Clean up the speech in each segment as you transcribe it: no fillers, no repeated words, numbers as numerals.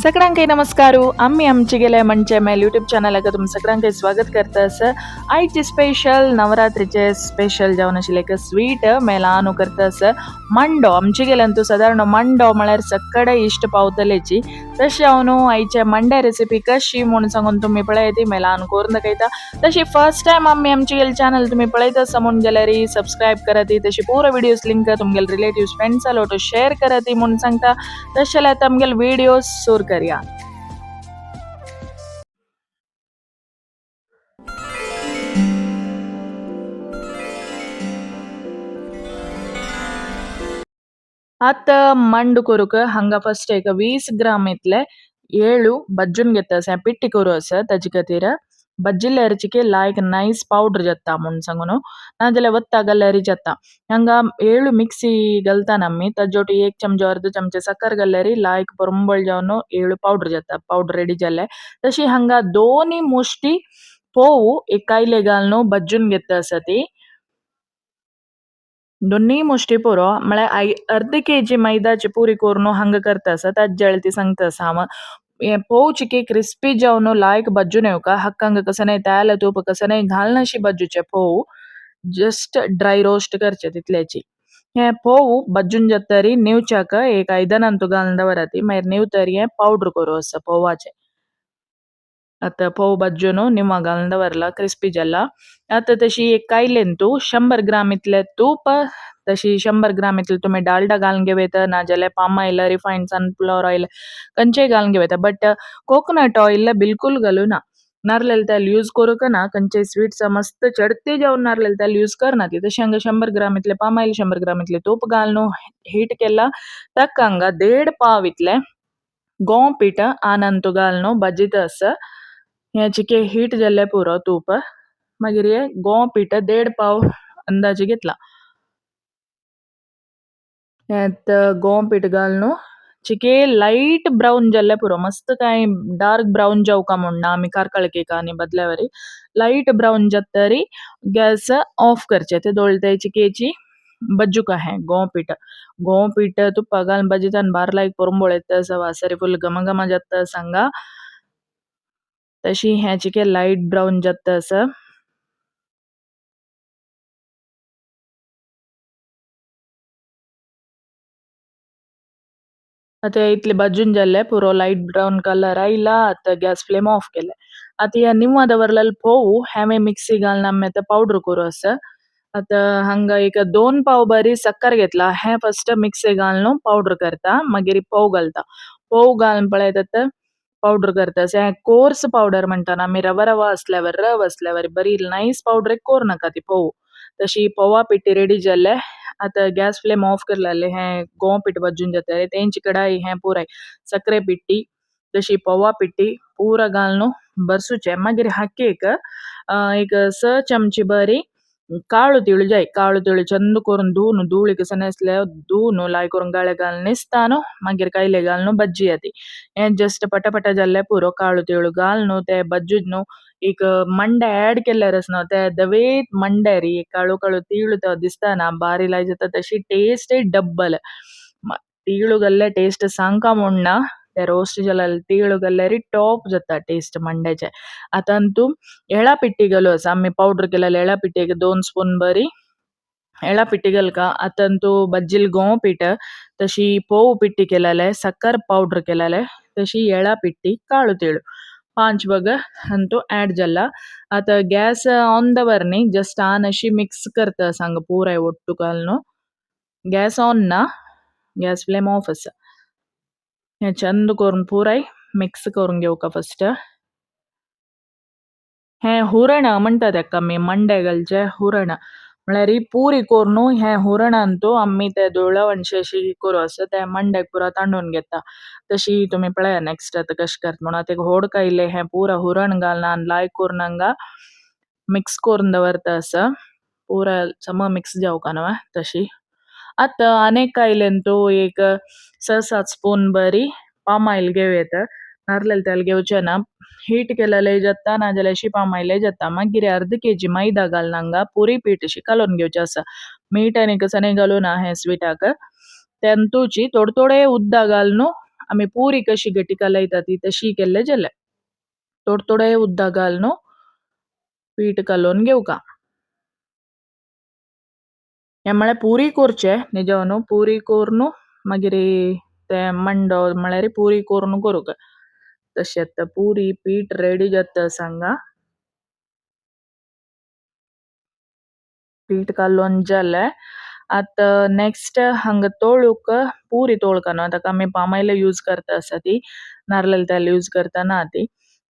सगळ्यांना नमस्कार. आम्ही आमची गेल्या म्हणजे मेल यूट्यूब चॅनलाक तुम सगळ्यांना स्वागत करतास. आयचे स्पेशल नवरात्रीचे स्पेशल जेवण आशिल्ले एक स्वीट मेलानो करतास. मंडो आमची गेल्यान तू साधारण मंडो म्हळ्यार सकडे इष्ट पावतलेची तशी हांव न्हू आयचे मंडे रेसिपी कशी म्हणून सांगून तुम्ही पळयती मेलान करून दाखयता. तशी फर्स्ट टाइम आम्ही आमची गेल चॅनल तुम्ही पळयता समोन गेल्यार सबस्क्राईब कराती. तशी पूरा व्हिडिओज लिंक तुमगेल रिलेटिव्स फ्रेंड्स लोटो शेअर कराती म्हणून सांगता. तशें आता आमगेल व्हिडिओज सुरू करूया. आता ಮಂಡು ಕೊರುಕ ಹಂಗ ಫಸ್ಟ್ ಈಗ 20 gram ಇತ್ಲೆ 7 ಬಜ್ಜುನ್ ಗೆತ್ತಸ ಪಿಟ್ಟಿ ಕೊರೋಸ ತಜಿ Kathir ಬಜ್ಜಿಲ್ಲ ಎರ್ಚಿಕೆ ಲಾಯ್ಕ್ nice powder Jath ಮುನ್ ಸಂಗುನು ನಾಜಲೆ ಒತ್ತಾಗಲ್ಲ ಎರಿ ಜತ್ತ ಹಂಗ 7 ಮಿಕ್ಸಿ ಗಲ್ತಾ ನಮ್ಮಿ ತಜ್ಜೋಟಿ 1 ಚಮಚ अर्ध चमचे साखर गल्लेरी लायक परंबळ जावन 7 पावडर जाता पावडर रेडी जाले तशी हंगा दोन्ही मुष्टी पोवू एक कायले घालनो बज्जून घेता ती दोन्ही मुष्टी पुरो म्हळ्यार अर्ध केजी मैदाची पुरी कोरनो हंग करता आसा ताज जळती सांगता आसा हांव ये पोव चिके क्रिस्पी जावन लायक बज्जून येवका हक्कंग कसं तयाला तूप कसं घालना अशी बज्जूचे पोव जस्ट ड्राय रोस्ट करचे तितल्याची हे पोव बज्जून जत्तरी नीवच्याक एक ಐದನಂತು घालून दवराती मागीर नीवतरी हे पावडर करू आसा पोवाचे आता पोव बज्जून निम्मा घालून दवरला क्रिस्पी जाला आता तशी एक कायलेन तू 100 ग्राम इतले तूप तशी 100 ग्राम इतले तुम्ही डालडा घालून घेवेता नाजाल्यार palm oil refined sunflower oil कंचे घालून घेवेता बट कोकोनट ऑयल बिलकुल घालूना नारळेल तेल यूज करूक ना कंचे स्वीट्स मस्त चढते जाऊन नारळेल तेल यूज करना ती तशी हंगा 100 ग्राम इतले पाम ऑयल 100 ग्राम इतले तूप घालून हीट केला तक्कंगा 1.5 पाव इतले गों पीठ आनंतु घालून बजित हे चिके हीट जाल्ले पुरो तूप मागीर हे गों पीठ 1.5 पाव अंदाजे घेतला यात गों पीठ घालून चिके लाईट ब्राऊन जाल्ले पुरो मस्त काय डार्क ब्राऊन जावका म्हणना आमी कारकळकेका आनी बदल्यावरी लाईट ब्राऊन जातरी गॅस ऑफ करचे ते दोळते चिकेची बज्जूक आहे गों पीठ तुप्प घालून बजितान बार लायक पोरंबोळ येता वासरी फुल घम घम जाता सांगा तशी हे चिके लाईट ब्राऊन जाता आसा आता इतले बज्जून जाल्ले पुरो लाईट ब्राऊन कलर आयला आता गॅस फ्लेम ऑफ केले आता या निम्मा दवरलेले पोव हेमे मिक्सी घालून आमी आता पावडर करू आसा आता हांगा एक 2 पाव बरी सक्कर घेतला हे फर्स्ट मिक्सी घालून पावडर करता मागीर पोव घालता पोव घालून पळयत आता पावडर करता हे कोर्स पावडर म्हणटा आमी रवा रवा असल्यावर रव असल्यावर बरी नाईस पावडर कोर नाका ती पोव तशी पोवा पिठी रेडी जाल्ले आता गॅस फ्लेम ऑफ करलेले हे गों पीठ बज्जून जाता तेंची कडाई हे पुराय सक्रे पिट्टी तशी पोवा पिट्टी पूरा घालून बरसूचे मागीर हाकेक एक 6 चमची बरी काळो तिळू जाय काळो तिळू चंद करून धुवन धुळी कसं नेसले धुवन लाय करून गाळे घालून नेसतानो मागीर कायले घालून बज्जी येती हे जस्ट पटापटा जाल्ले पुरो काळो तिळू घालून ते बज्जूज न्हू एक मंडे ऍड केल्यार न्हू ते दवेत मंडे री काळो काळो तिळू तो दिसता ना बारी लाय जाता तशी टेस्ट डब्बल तिळू घाल्ले टेस्ट सांगका म्हणना ते रोस्ट जाल्यार तिळू घाल्ल्यार टॉप जाता टेस्ट मंड्याचे आता तूं एळा पिट्टी घालू आसा आमी पावडर केलेले एळा पिट्टी एक 2 स्पून बरी एळा पिट्टी घालका आता तूं बज्जील गों पीठ तशी पोव पिट्टी केलेले सक्कर पावडर केलेले तशी एळा पिट्टी काळो तिळू 5 बग अंतु ऐड जल्ला आता गॅस ऑन दवरनी जस्ट आन अशी मिक्स करता सांग पूरा ಒಟ್ಟು ಕಾಲ್ನು गॅस ऑन ना गॅस फ्लेम ऑफ आसा हे चंद करून पुराय मिक्स करून घेवका फर्स्ट हे हुरण म्हणटा तेका आमी मंडे घालचे हुरण म्हळ्यार ही पुरी कोरून हे हुरणान तू आमी ते दुळवणशे अशी करू आसा ते मंड्याक पुरा तांदून घेता तशी तुम्ही पळया नेक्स्ट आता कशी करता म्हणून आता एक होड कायले हे पुरा हुरण घालून लायक करून हांगा मिक्स करून दवरता आसा पुरा सम मिक्स जावका न्हू तशी आता अनेक कायलेन तू एक 6-7 स्पून बरी पाम ऑयल घेवयेत नारळेल तेल घेवचे ना हीट केलेले जाता नाजाल्यार अशी पाम ऑयल जाता मागीर अर्ध केजी मैदा घालून हांगा पुरी पीठ अशी कालोवन घेवची आसा मीठ आनी कसं घालूना हे स्वीटाक तेंतुची थोडे थोडे उद्दा घालून आम्ही पुरी कशी गटी कालयता ती तशी केल्ले जेले. थोडे उद्दा घालून पीठ कालोवन घेवका. हे म्हळ्यार पुरी करचे निजवून पुरी करून मागीर ते मंडो म्हळ्यार पुरी करून करूक. तशें पुरी पीठ रेडी जाता सांगा. पीठ कालोवन जालें. आतां नेक्स्ट हांगा तोळूक पुरी तोळका न्हू ताका आमी पाम ऑयल यूज करता आसा ती नारळाल तेल यूज करता ना ती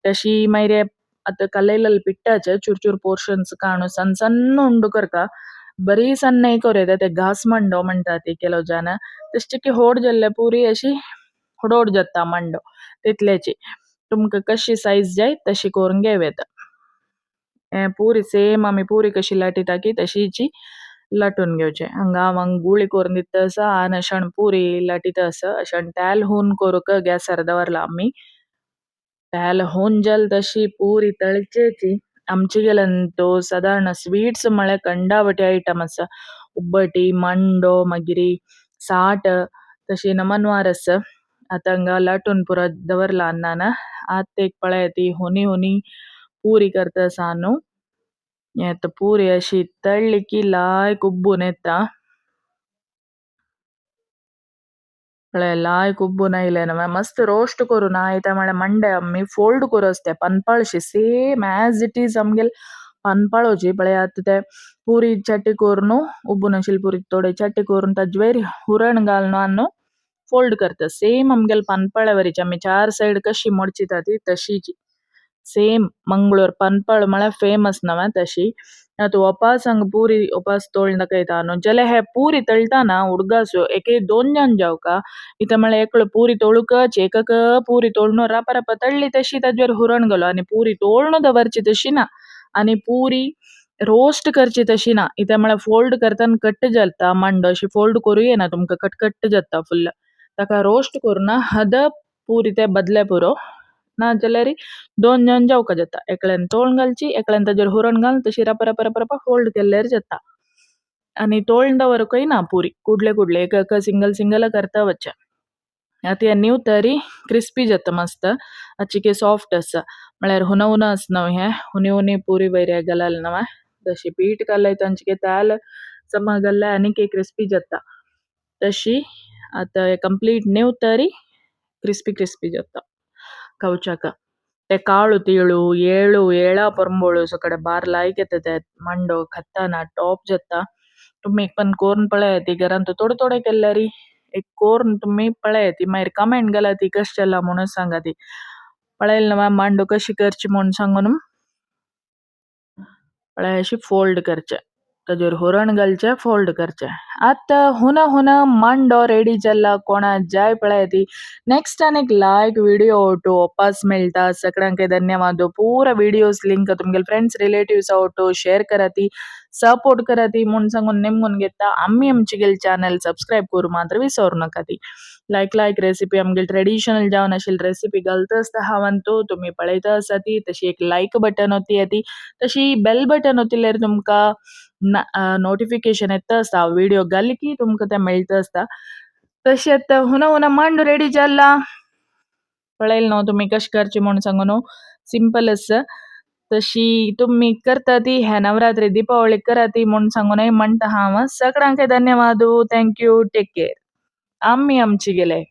तशी मागीर आतां कालयलेले पिठ्ठाचे चूर चूर पोर्शन्स काडून सन्न सन्न उंड करता बरी सन्न करूं ते घास मंडो म्हणटा ती केलो जाण तशें की होड जाल्ले पुरी अशी हुडोड जाता मंडो तितल्याची तुमकां कशी सायज जाय तशी करून घेवं येता. पुरी सेम आमी पुरी कशी लाटिता की तशीची लाटून घेवचे हांगा हांव गुळी करून दिता आसा आनी अशान पुरी लाटिता आसा अशान तेल हून करूक गॅसार दवरला आमी तेल हून जाल तशी पुरी तळचेची आमचे गेल्यान तो सादारण स्वीट्स म्हळ्यार कंडावटी आयटम आसा उब्बटी मंडो मागिरी साठ तशी नमनवार आसा आतां हांगा लाटून पुरो दवरला अन्नान आतां एक पळय ती हुनी हुनी पुरी करता आसा न्हू येता पुरी अशी तळ्ळी की लायक उब्बून येता पळय लायक उब्बून आयले न्हू मस्त रोस्ट करून आयता म्हळ्यार मंडे आमी फोल्ड करूं आसता पनपाळशी सेम ॲज इट इज आमगेल पनपाळोची पळय आतां ते पुरी चेटी करून उब्बून आशिल्ली पुरी थोडी चेटी करून ताजे वयर हुरण घालून न्हू फोल्ड करता सेम आमगेल पनपाळ्या वरीची आमी चार सायड कशी मडचिता ती तशीची सेम मंगळूर पनपाळ म्हळ्यार फेमस न्हू तशी आतां उपास हांगा पुरी उपास तोळून दाखयता न्हू जाल्यार हे पुरी तळटाना उडगासो एक दोन जाण जावका इथं म्हळ्यार एकलो पुरी तोळूकच एकक पुरी तोळून रापा रापा तळ्ळी तशी ताजेर हुरण घालो आनी पुरी तोळून दवरची तशी ना आनी पुरी रोस्ट करची तशी ना इथं म्हळ्यार फोल्ड करतना कट्ट जाता मंडो अशी फोल्ड करूं येना तुमकां कट जाता फुल्ल ताका रोस्ट करून हद पुरी ते बदले पुरो ना जाल्यार दोन जाण जावका जाता एकल्यान तोळून घालची एकल्यान ताजेर हुरण घालून तशी रापा रापा रापा रापा फोल्ड केल्यार जाता आनी तोळून दवरूंकय ना पुरी कुडले कुडले एक एक सिंगल सिंगल करता वच्चे आतां हे नीव तरी क्रिस्पी जाता मस्त अच्छी सॉफ्ट आसा म्हळ्यार हुना हुना आसा न्हू हे हुनी हुनी पुरी वयर घालल न्हू तशी पीठ कालय तांचे तेल समा घाल्ले आनीक क्रिस्पी जाता तशी आतां हे कंप्लीट नीव तरी क्रिस्पी क्रिस्पी जाता खावच्याक ते काळू तिळू ಏಳು ಏಳಾ ಪೊರಂಬೋಳು ಸೊ ಕಡೆ ಬಾರ್ ಲಾಯ್ಕ್ येता मंडो खाताना टॉप जाता तुम्ही पण करून पळयात घरांत थोडे थोडे केल्यारी एक करून तुम्ही पळयात मागीर कमेंट घाला ती कशी जाला म्हणून सांगा ती पळयली न्हू मांडो कशी करची म्हणून सांगून पळय अशी फोल्ड करचे ताजेर हुरण घालचे फोल्ड करचे आतां हुना हुना मंडो रेडी जाला कोणा जाय पळय ती नेक्स्ट आनी एक लायक वीडियो टू वापस मेळटा सगळ्यांक धन्यवाद पूरा वीडियोस लिंक तुमगेल फ्रेंड्स रिलेटिव्स आवटो शेअर करा ती सपोर्ट करा ती म्हणून सांगून नेमून घेता आम्ही आमचेगेल चॅनल सबस्क्राईब करू मात्र विसरू नका ती लायक रेसिपी आमगेल ट्रेडिशनल जावन आशिल्ली रेसिपी घालता आसता हांवें तुम्ही पळयता आसा ती तशी एक लायक बटन होती येती तशी बेल बटन होतिल्यार तुमकां नोटिफिकेशन येता आसता व्हिडिओ घाली की तुमकां ते मेळटा आसता तशेंच हुना हुना मांडो रेडी जाला पळयलें न्हू तुमी कशें करची म्हणून सांगून सिंपल आसा तशी तुम्ही करता ती ह्या नवरात्री दीपावळी करा ती म्हणून सांगून म्हणटा हांव सगळ्यांक धन्यवाद थँक्यू टेक केअर आम्ही आमची गेले